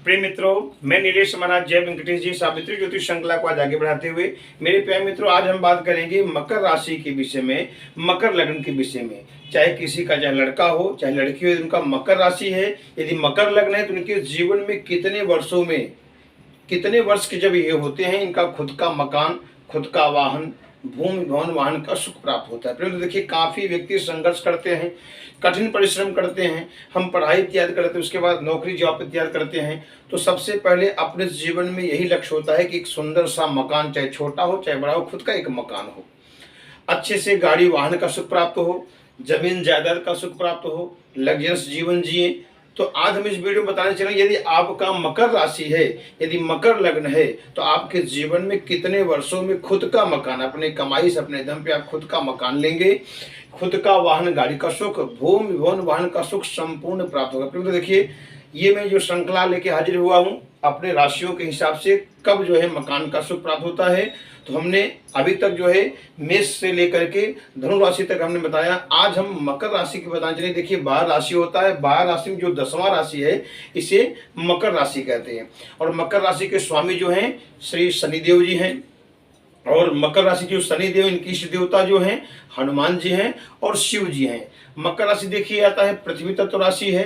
प्रिय मित्रों, मैं नीलेश महाराज जय वेंकटेश जी सावित्री ज्योतिष श्रृंखला को आज आगे बढ़ाते हुए मेरे प्यारे मित्रों, आज हम बात करेंगे मकर राशि के विषय में, मकर लग्न के विषय में। चाहे किसी का चाहे लड़का हो चाहे लड़की हो, उनका मकर राशि है, यदि मकर लग्न है तो उनके जीवन में कितने वर्षों में, कितने वर्ष के जब ये होते हैं, इनका खुद का मकान, खुद का वाहन, भूमि भवन वाहन का सुख प्राप्त होता है। परंतु देखिए, काफी व्यक्ति संघर्ष करते हैं, कठिन परिश्रम करते हैं, हम पढ़ाई तैयार करते हैं, उसके बाद नौकरी जॉब तैयार करते हैं, तो सबसे पहले अपने जीवन में यही लक्ष्य होता है कि एक सुंदर सा मकान, चाहे छोटा हो चाहे बड़ा हो, खुद का एक मकान हो, अच्छे से गाड़ी वाहन का सुख प्राप्त हो, जमीन जायदाद का सुख प्राप्त हो, लग्जरियस जीवन जिए। तो आज हम इस वीडियो में बताने चलेंगे, यदि आपका मकर राशि है, यदि मकर लग्न है, तो आपके जीवन में कितने वर्षों में खुद का मकान, अपने कमाई से अपने दम पे आप खुद का मकान लेंगे, खुद का वाहन गाड़ी का सुख, भूमि भवन वाहन का सुख संपूर्ण प्राप्त होगा। तो देखिए, ये मैं जो श्रृंखला लेके हाजिर हुआ हूँ, अपने राशियों के हिसाब से कब जो है मकान का सुख प्राप्त होता है, तो हमने अभी तक जो है मेष से लेकर के धनु राशि तक हमने बताया। आज हम मकर राशि की बताने चले। देखिए, 12 राशि होता है, 12 राशि में जो 10वां राशि है, इसे मकर राशि कहते हैं। और मकर राशि के स्वामी जो हैं श्री शनिदेव जी हैं, और मकर राशि जो शनिदेव, इनकी इष्ट देवता जो हैं हनुमान जी हैं और शिव जी हैं। मकर राशि देखिए आता है पृथ्वी तत्व राशि है,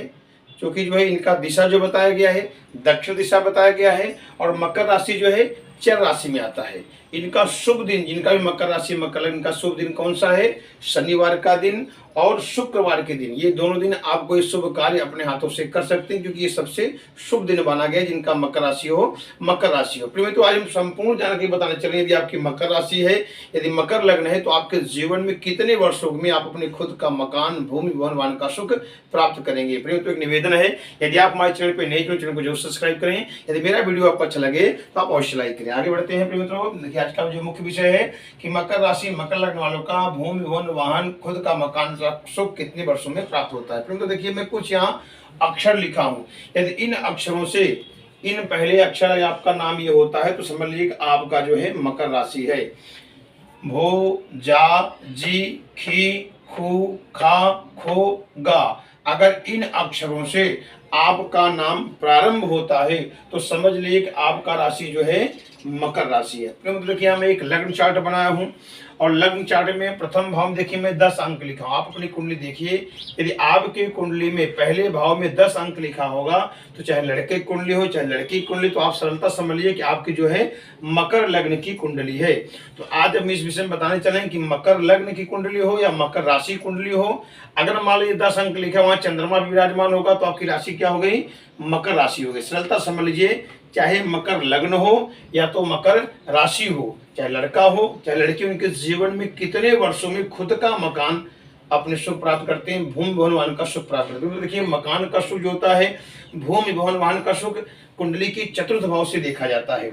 क्योंकि जो है इनका दिशा जो बताया गया है दक्षिण दिशा बताया गया है, और मकर राशि जो है चर राशि में आता है। इनका शुभ दिन, जिनका भी मकर राशि मकर लग्न, इनका शुभ दिन कौन सा है? शनिवार का दिन और शुक्रवार के दिन। ये दोनों दिन आप कोई शुभ कार्य अपने हाथों से कर सकते हैं, क्योंकि ये सबसे शुभ दिन माना गया है जिनका मकर राशि हो, मकर राशि हो। प्रिय तो आज हम संपूर्ण जानकारी बताने चले। यदि आपकी मकर राशि है, यदि मकर लग्न है, तो आपके जीवन में कितने वर्षों में आप अपने खुद का मकान, भूमि भवन वाहन का सुख प्राप्त करेंगे। प्रिय तो एक निवेदन है, यदि आप हमारे चैनल पर नए, चैनल को जरूर सब्सक्राइब करें। यदि मेरा वीडियो आपको अच्छा लगे तो आप अवश्य लाइक करें। आगे बढ़ते हैं प्रिय मित्रों। देखिए, आज का जो मुख्य विषय है कि मकर राशि मकर लग्न वालों का भूमि भवन वाहन खुद का मकान सुख कितने वर्षों में प्राप्त होता है। तो देखिए, मैं कुछ यहाँ अक्षर लिखा हूं, यदि इन अक्षरों से, इन पहले अक्षर आपका नाम ये होता है, तो समझ लीजिए कि आपका जो है मकर राशि है। भो जा जी खी खू खा खो गा, अगर इन अक्षरों से आपका नाम प्रारंभ होता है तो समझ लीजिए कि आपका राशि जो है मकर राशि है। तो देखिए, मैं एक लग्न चार्ट बनाया हूं, और लग्न चार्ट में प्रथम भाव में देखिए मैं 10 अंक लिखा हूं। आप अपनी कुंडली देखिए, यदि आपकी कुंडली में पहले भाव में 10 अंक लिखा होगा, तो चाहे लड़के की कुंडली हो चाहे लड़की की कुंडली, तो आप सरलता समझ लीजिए कि आपकी जो है मकर लग्न की कुंडली है। तो आज हम इस विषय में बताने चलें कि मकर लग्न की कुंडली हो या मकर राशि कुंडली हो, अगर मान लीजिए 10 अंक लिखा, वहां चंद्रमा भी विराजमान होगा, तो आपकी राशि क्या हो गई? मकर राशि हो गई। सरलता समझ लीजिए, चाहे मकर लग्न हो या तो मकर राशि हो, चाहे लड़का हो चाहे लड़की, उनके जीवन में कितने वर्षों में खुद का मकान अपने सुख प्राप्त करते हैं, भूमि भवन वाहन का सुख प्राप्त करते हैं। तो देखिए, मकान का सुख जो होता है, भूमि भवन वाहन का सुख कुंडली की चतुर्थ भाव से देखा जाता है।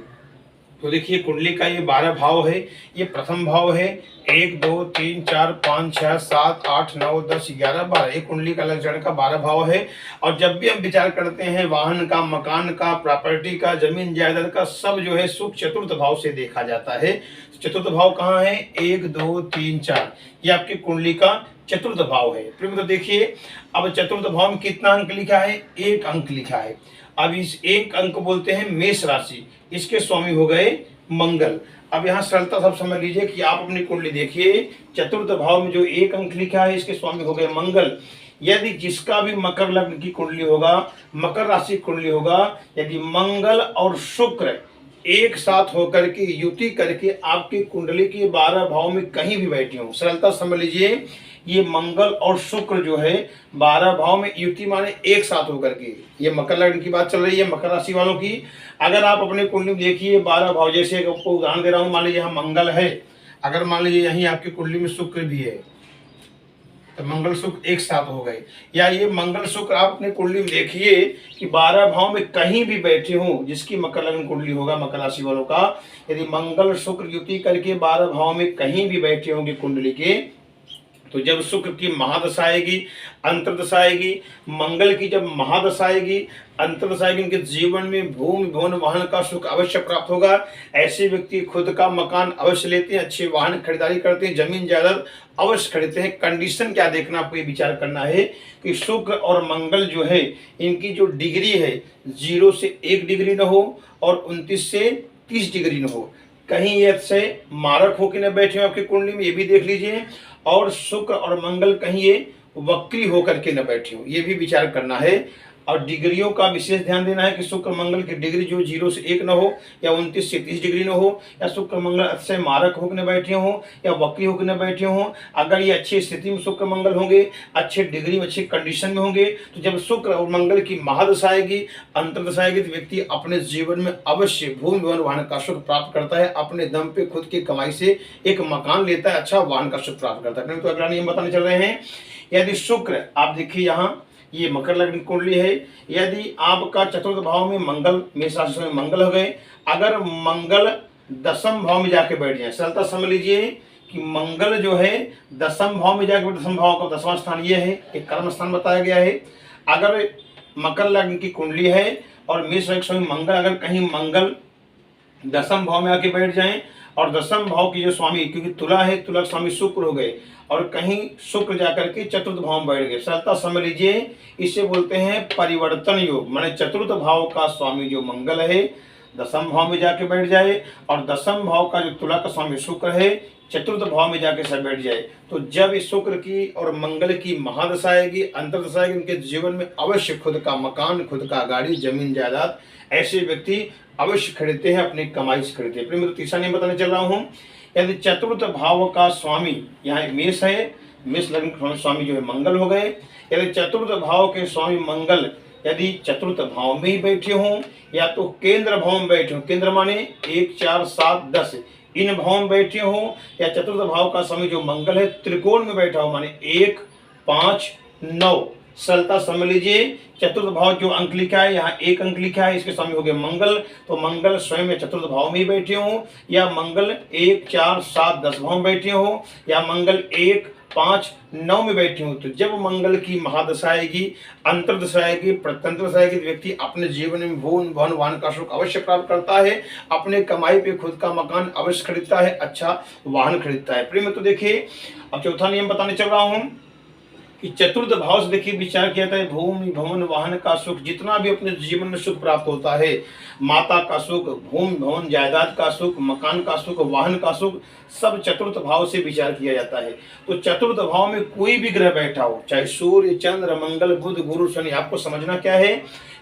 तो देखिए, कुंडली का ये 12 भाव है, ये प्रथम भाव है। 1 2 3 4 5 6 7 8 9 10 11 12, ये कुंडली का लक्षण का 12 भाव है। और जब भी हम विचार करते हैं वाहन का, मकान का, प्रॉपर्टी का, जमीन जायदाद का, सब जो है सुख चतुर्थ भाव से देखा जाता है। चतुर्थ भाव कहाँ है? 1 2 3 4, ये आपकी कुंडली का चतुर्थ भाव है। तो देखिए, अब चतुर्थ भाव में कितना अंक लिखा है? 1 अंक लिखा है। अब इस 1 अंक बोलते हैं मेष राशि, इसके स्वामी हो गए मंगल। अब यहाँ सरलता सब समझ लीजिए कि आप अपनी कुंडली देखिए, चतुर्थ भाव में जो 1 अंक लिखा है, इसके स्वामी हो गए मंगल। यदि जिसका भी मकर लग्न की कुंडली होगा, मकर राशि कुंडली होगा, यदि मंगल और शुक्र एक साथ होकर के युति करके आपकी कुंडली के 12 भाव में कहीं भी बैठे हो, सरलता समझ लीजिए, ये मंगल और शुक्र जो है 12 भाव में युति माने एक साथ होकर के, ये मकर लग्न की बात चल रही है मकर राशि वालों की। अगर आप अपने कुंडली में देखिए 12 भाव, जैसे आपको उदाहरण दे रहा हूं, मान लीजिए यहाँ मंगल है, अगर मान लीजिए यहीं आपकी कुंडली में शुक्र भी है, तो मंगल शुक्र एक साथ हो गए, या ये मंगल शुक्र आप अपनी कुंडली में देखिए कि 12 भाव में कहीं भी बैठे हों, जिसकी मकर लग्न कुंडली होगा मकर राशि वालों का, यदि मंगल शुक्र युति करके 12 भाव में कहीं भी बैठे होंगे कुंडली के, तो जब शुक्र की महादशा आएगी, अंतर्दशा आएगी, मंगल की जब महादशा आएगी, अंतर्दशा आएगी, इनके जीवन में भूमि भवन वाहन का सुख अवश्य प्राप्त होगा। ऐसे व्यक्ति खुद का मकान अवश्य लेते हैं, अच्छे वाहन खरीदारी करते हैं, जमीन जायदाद अवश्य खरीदते हैं। कंडीशन क्या देखना, आपको ये विचार करना है कि शुक्र और मंगल जो है इनकी जो डिग्री है 0 से 1 डिग्री न हो और 29 से 30 डिग्री न हो। कहीं ये से मारक होकर न बैठे हो आपकी कुंडली में, ये भी देख लीजिए। और शुक्र और मंगल कहीं ये वक्री होकर के न बैठे हो, ये भी विचार करना है। और डिग्रियों का विशेष ध्यान देना है कि शुक्र मंगल की डिग्री जो 0 से 1 न हो या 29 से 30 डिग्री न हो, या शुक्र मंगल अच्छे मारक होकर न बैठे हों या वक्री होकर न बैठे हों। अगर ये अच्छी स्थिति में शुक्र मंगल होंगे, अच्छे डिग्री में, अच्छे कंडीशन में होंगे, तो जब शुक्र और मंगल की महादशा आएगी, अंतर्दशा आएगी, तो व्यक्ति अपने जीवन में अवश्य भूमि भवन वाहन का सुख प्राप्त करता है। अपने दम पे खुद की कमाई से एक मकान लेता है, अच्छा वाहन का सुख प्राप्त करता है। तो अगला नियम बताने चल रहे हैं। यदि शुक्र, आप देखिए यहाँ ये मकर लग्न कुंडली है, यदि आपका चतुर्थ भाव में मंगल, मेष राशि में मंगल हो गए, अगर मंगल 10वें भाव में जाके बैठ जाए, सरलता समझ लीजिए कि मंगल जो है 10वें भाव में जाके, 10वें भाव का 10वां स्थान ये है, एक कर्म स्थान बताया गया है। अगर मकर लग्न की कुंडली है और मेष राशि में मंगल, अगर कहीं मंगल 10वें भाव में आके बैठ जाएं और 10वें भाव की जो स्वामी, क्योंकि तुला है, तुला स्वामी शुक्र हो गए और कहीं शुक्र जाकर के चतुर्थ भाव में बैठ गए, सरलता समझ लीजिए इसे बोलते हैं परिवर्तन योग। माने चतुर्थ भाव का स्वामी जो मंगल है 10वें भाव में जाके बैठ जाए और 10वें भाव का जो तुला का स्वामी शुक्र है चतुर्थ भाव में जाके सब बैठ जाए, तो जब इस शुक्र की और मंगल की महादशा आएगी, अंतर्दशा आएगी, उनके जीवन में अवश्य खुद का मकान, खुद का गाड़ी, जमीन जायदाद ऐसे व्यक्ति अवश्य खरीदते हैं, अपनी कमाई से खरीदते हैं। मैं तो तीसरा नियम बताने चल रहा हूँ। यदि चतुर्थ भाव का स्वामी, यहाँ मेष है, मेष लग्न के स्वामी जो है मंगल हो गए, यदि चतुर्थ भाव के स्वामी मंगल यदि चतुर्थ भाव में ही बैठे हों या तो केंद्र भाव में बैठे हों, केंद्र माने 1, 4, 7, 10 इन भाव में बैठे हों, या चतुर्थ भाव का स्वामी जो मंगल है त्रिकोण में बैठा हो, माने 1, 5, 9, सरलता समझ लीजिए। चतुर्थ भाव जो अंक लिखा है, यहाँ 1 अंक लिखा है, इसके स्वामी हो गए मंगल, तो मंगल स्वयं में चतुर्थ भाव में ही बैठे हों, या मंगल 1, 4, 7, 10 भाव में बैठे हों, या मंगल 1, 5, 9 में बैठे हों, तो जब मंगल की महादशा आएगी, अंतर्दशा आएगी, प्रत्यंतरदशा आएगी, व्यक्ति अपने जीवन में भूमि भवन वाहन का सुख अवश्य प्राप्त करता है, अपने कमाई पे खुद का मकान अवश्य खरीदता है, अच्छा वाहन खरीदता है। प्रेम तो देखिए, अब चौथा नियम बताने चल रहा हूँ कि चतुर्थ भाव से देखिए विचार किया था, भूमि भवन वाहन का सुख, जितना भी अपने जीवन में सुख प्राप्त होता है, माता का सुख, भूमि भवन जायदाद का सुख, मकान का सुख, वाहन का सुख, सब चतुर्थ भाव से विचार किया जाता है। तो चतुर्थ भाव में कोई भी ग्रह बैठा हो, चाहे सूर्य, चंद्र, मंगल, बुध, गुरु, शनि, आपको समझना क्या है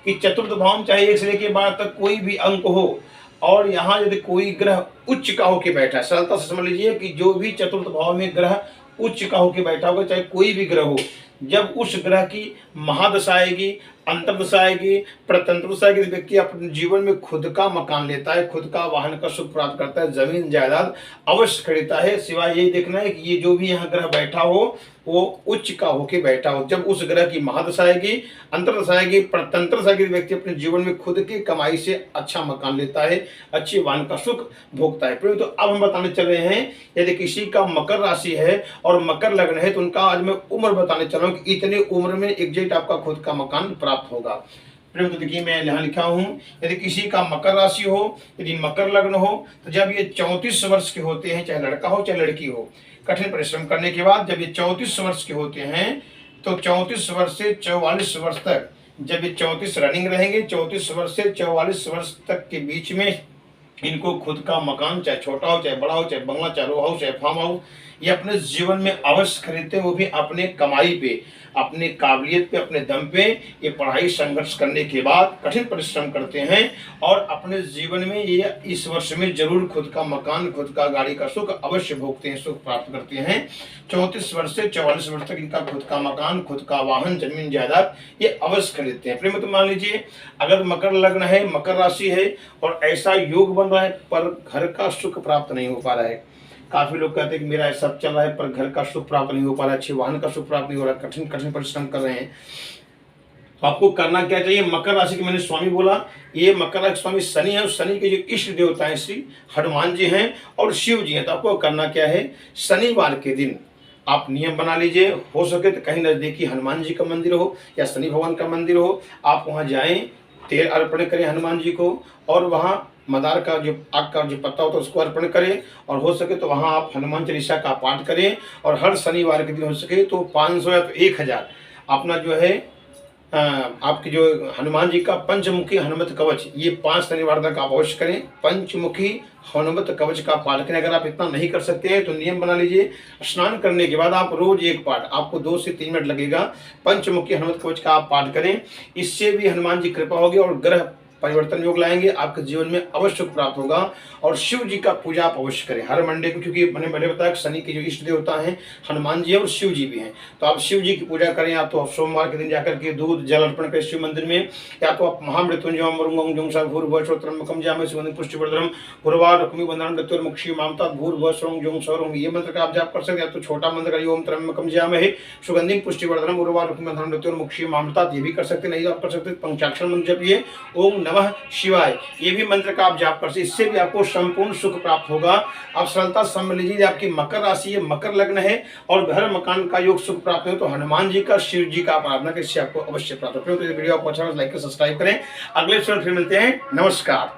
कि चतुर्थ भाव में चाहे 1 से लेकर 12 तक कोई भी अंक हो, और यहाँ यदि कोई ग्रह उच्च का होकर बैठा है, सरलता से समझ लीजिए कि जो भी चतुर्थ भाव में ग्रह उच्च का होकर बैठा होगा, चाहे कोई भी ग्रह हो, जब उस ग्रह की महादशा आएगी, अंतर्दशा आएगी, प्रत्यंतरदशा आएगी, व्यक्ति अपने जीवन में खुद का मकान लेता है, खुद का वाहन का सुख प्राप्त करता है, जमीन जायदाद अवश्य खरीदता है। सिवाय यही देखना है कि ये जो भी यहाँ ग्रह बैठा हो वो उच्च का होके बैठा हो। जब उस ग्रह की महादशा आएगी, अंतर्दशा आएगी, प्रत्यंतरदशा आएगी, व्यक्ति अपने जीवन में खुद की कमाई से अच्छा मकान लेता है, अच्छे वाहन का सुख भोगता है। तो अब हम बताने चल रहे हैं, यदि किसी का मकर राशि है और मकर लग्न है, तो उनका आज मैं उम्र बताने चल रहा हूँ कि इतने उम्र में एग्जैक्ट आपका खुद का मकान प्राप्त होगा। प्रेम तो देखिए, मैं यहाँ लिखा हूँ, यदि किसी का मकर राशि हो, यदि मकर लग्न हो, तो जब ये 34 वर्ष के होते हैं, चाहे लड़का हो चाहे लड़की हो, कठिन परिश्रम करने के बाद जब ये 34 वर्ष के होते हैं, तो 34 वर्ष से 44 वर्ष तक, जब ये 34 रनिंग रहेंगे, 34 वर्ष से 44 वर्ष तक के बीच में इनको खुद का मकान, चाहे छोटा हो चाहे बड़ा हो, चाहे बंगला, चाहे रो हाउस, चाहे फार्म हाउस, ये अपने जीवन में अवश्य खरीदते हैं, वो भी अपने कमाई पे, अपने काबिलियत पे, अपने दम पे। ये पढ़ाई संघर्ष करने के बाद कठिन परिश्रम करते हैं और अपने जीवन में ये इस वर्ष में जरूर खुद का मकान, खुद का गाड़ी का सुख अवश्य भोगते हैं, सुख प्राप्त करते हैं। 34 वर्ष से 44 वर्ष तक इनका खुद का मकान, खुद का वाहन, जमीन जायदाद ये अवश्य खरीदते हैं। प्रेम तो मान लीजिए, अगर मकर लग्न है, मकर राशि है और ऐसा योग बन रहा है पर घर का सुख प्राप्त नहीं हो पा रहा है, काफी लोग कहते हैं कि मेरा सब चल रहा है पर घर का सुख प्राप्त नहीं हो पा रहा है, अच्छे वाहन का सुख प्राप्त नहीं हो रहा, कठिन कठिन परिश्रम कर रहे हैं, तो आपको करना क्या चाहिए। मकर राशि के मैंने स्वामी बोला, ये मकर राशि स्वामी शनि है, उस शनि के जो इष्ट देवता हैं श्री हनुमान जी हैं और शिव जी हैं। तो आपको करना क्या है, शनिवार के दिन आप नियम बना लीजिए, हो सके तो कहीं नज़दीकी हनुमान जी का मंदिर हो या शनि भगवान का मंदिर हो, आप वहाँ जाएं, तेल अर्पण करें हनुमान जी को, और वहाँ मदार का जो आग का जो पत्ता होता है उसको अर्पण करें, और हो सके तो वहाँ आप हनुमान चालीसा का पाठ करें। और हर शनिवार के दिन हो सके तो 500 या तो 1000 अपना जो है आपकी जो हनुमान जी का पंचमुखी हनुमत कवच, ये 5 शनिवार तक आप अवश्य करें। पंचमुखी हनुमत कवच का पाठ करें। अगर आप इतना नहीं कर सकते हैं तो नियम बना लीजिए, स्नान करने के बाद आप रोज एक पाठ, आपको 2 से 3 मिनट लगेगा, पंचमुखी हनुमत कवच का आप पाठ करें। इससे भी हनुमान जी कृपा होगी और ग्रह परिवर्तन योग लाएंगे, आपके जीवन में अवश्य सुख प्राप्त होगा। और शिव जी का पूजा आप अवश्य करें हर मंडे को, क्योंकि मैंने पहले बताया कि शनि के जो इष्ट देवता हैं हनुमान जी और शिव जी भी हैं। तो आप शिव जी की पूजा करें, या तो आप सोमवार के दिन जाकर के दूध जल अर्पण करें शिव मंदिर में, या तो आप महामृत्युंजयम भूर्भुवस्वत्रम जामे सुगंधि पुष्टिवर्धनम गुरुवार रक्मी बंधनम मृत्युर्मुक्षी मामता भूर्भुवस्वरं ये मंत्र का आप जाप कर सकते हैं। या तो छोटा मंत्र का ओम त्र्यंबकम जामहे सुगंधिम पुष्टिवर्धनम गुरुवार रक्मी बंधनम मृत्युर्मुक्षी मामता, ये भी कर सकते, नहीं आप कर सकते पंचाक्षर मंत्र जपिए ओम नमः शिवाय, ये भी मंत्र का आप जाप कर सकते। इससे भी आपको संपूर्ण सुख प्राप्त होगा। आप सरलता समझ लीजिए, आपकी मकर राशि है, मकर लग्न है और घर मकान का योग सुख प्राप्त हो, तो हनुमान जी का शिव जी का आराधना के इससे आपको अवश्य प्राप्त हो। तो वीडियो आपको अच्छा लगे लाइक कर सब्सक्राइब करें। अगले एपिसोड फिर मिलते हैं। नमस्कार।